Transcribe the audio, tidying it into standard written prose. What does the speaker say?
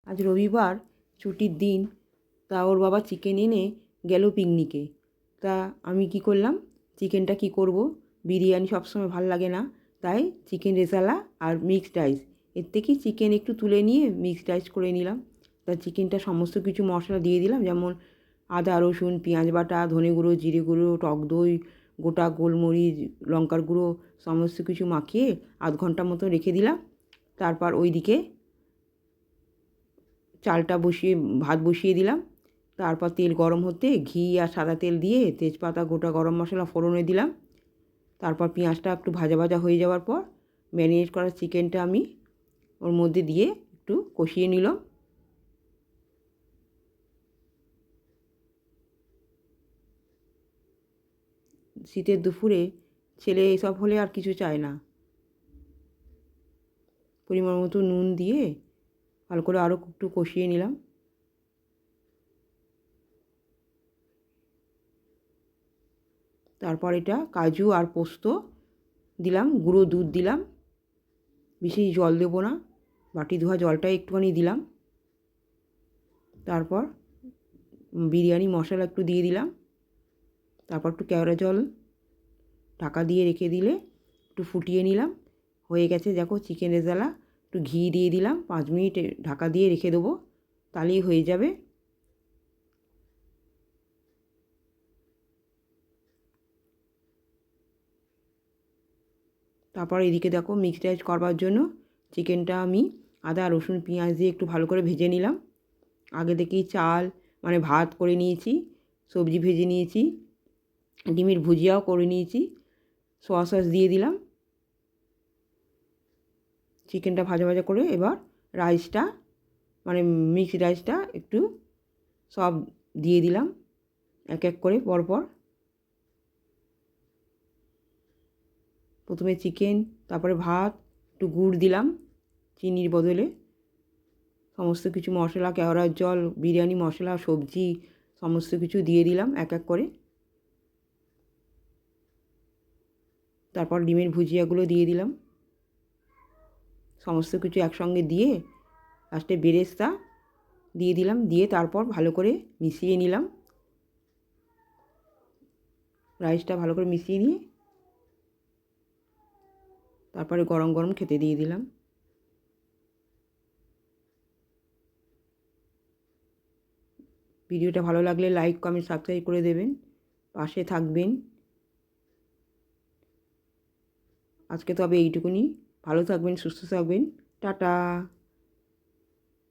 আজ রবিবার, ছুটির দিন। তা ওর বাবা চিকেন এনে গেল পিকনিকে। তা আমি কি করলাম, চিকেনটা কি করব, বিরিয়ানি সবসময় ভাল লাগে না, তাই চিকেন রেজালা আর মিক্সড রাইস, এর থেকে চিকেন একটু তুলে নিয়ে মিক্সড রাইস করে নিলাম। তা চিকেনটা সমস্ত কিছু মশলা দিয়ে দিলাম, যেমন আদা রসুন পেঁয়াজ বাটা, ধনে গুঁড়ো, জিরে গুঁড়ো, টক দই, গোটা গোলমরিচ, লঙ্কার গুঁড়ো সমস্ত কিছু মাখিয়ে আধ ঘন্টা মতো রেখে দিলাম। তারপর ওইদিকে ভাত বসিয়ে দিলাম। তারপর তেল গরম হতে ঘি আর সাদা তেল দিয়ে তেজপাতা, গোটা গরম মশলা ফোড়নে দিলাম। তারপর পেঁয়াজটা একটু ভাজা ভাজা হয়ে যাওয়ার পর ম্যারিনেট করা চিকেনটা আমি ওর মধ্যে দিয়ে একটু কষিয়ে নিলাম। শীতের দুপুরে ছেলে এসব হলে আর কিছু চায় না। পরিমাণ মতো নুন দিয়ে ভালো করে আরও একটু কষিয়ে নিলাম। তারপর এটা কাজু আর পোস্ত দিলাম, গুঁড়ো দুধ দিলাম, বেশি জল দেবো না, বাটি ধোয়া জলটা একটুখানি দিলাম। তারপর বিরিয়ানি মশলা একটু দিয়ে দিলাম। তারপর একটু কেওড়া জল ঢাকা দিয়ে রেখে দিলে একটু ফুটিয়ে নিলাম। হয়ে গেছে দেখো চিকেন রেজালা। একটু ঘি দিয়ে দিলাম, 5 মিনিট ঢাকা দিয়ে রেখে দেবো, তাহলেই হয়ে যাবে। তারপর এদিকে দেখো মিক্সড রাইস করবার জন্য চিকেনটা আমি আদা রসুন পেঁয়াজ দিয়ে একটু ভালো করে ভেজে নিলাম। আগে থেকেই চাল মানে ভাত করে নিয়েছি, সবজি ভেজে নিয়েছি, ডিমের ভুজিয়াও করে নিয়েছি। সোয়া সস দিয়ে দিলাম। চিকেনটা ভাজা ভাজা করে এবার রাইসটা মানে মিক্সড রাইসটা একটু সব দিয়ে দিলাম এক এক করে পরপর। প্রথমে চিকেন, তারপরে ভাত, একটু গুড় দিলাম চিনির বদলে, সমস্ত কিছু মশলা, কেওড়ার জল, বিরিয়ানি মশলা, সবজি সমস্ত কিছু দিয়ে দিলাম এক এক করে। তারপর ডিমের ভুজিয়াগুলো দিয়ে দিলাম। সমস্ত কিছু একসঙ্গে দিয়ে লাস্টে বেরেস্তা দিয়ে দিলাম, দিয়ে তারপর ভালো করে মিশিয়ে নিলাম। রাইসটা ভালো করে মিশিয়ে নিয়ে তারপরে গরম গরম খেতে দিয়ে দিলাম। ভিডিওটা ভালো লাগলে লাইক কমেন্ট সাবস্ক্রাইব করে দেবেন, পাশে থাকবেন। আজকে তবে এইটুকুনি। ভালো থাকবেন, সুস্থ থাকবেন, টাটা।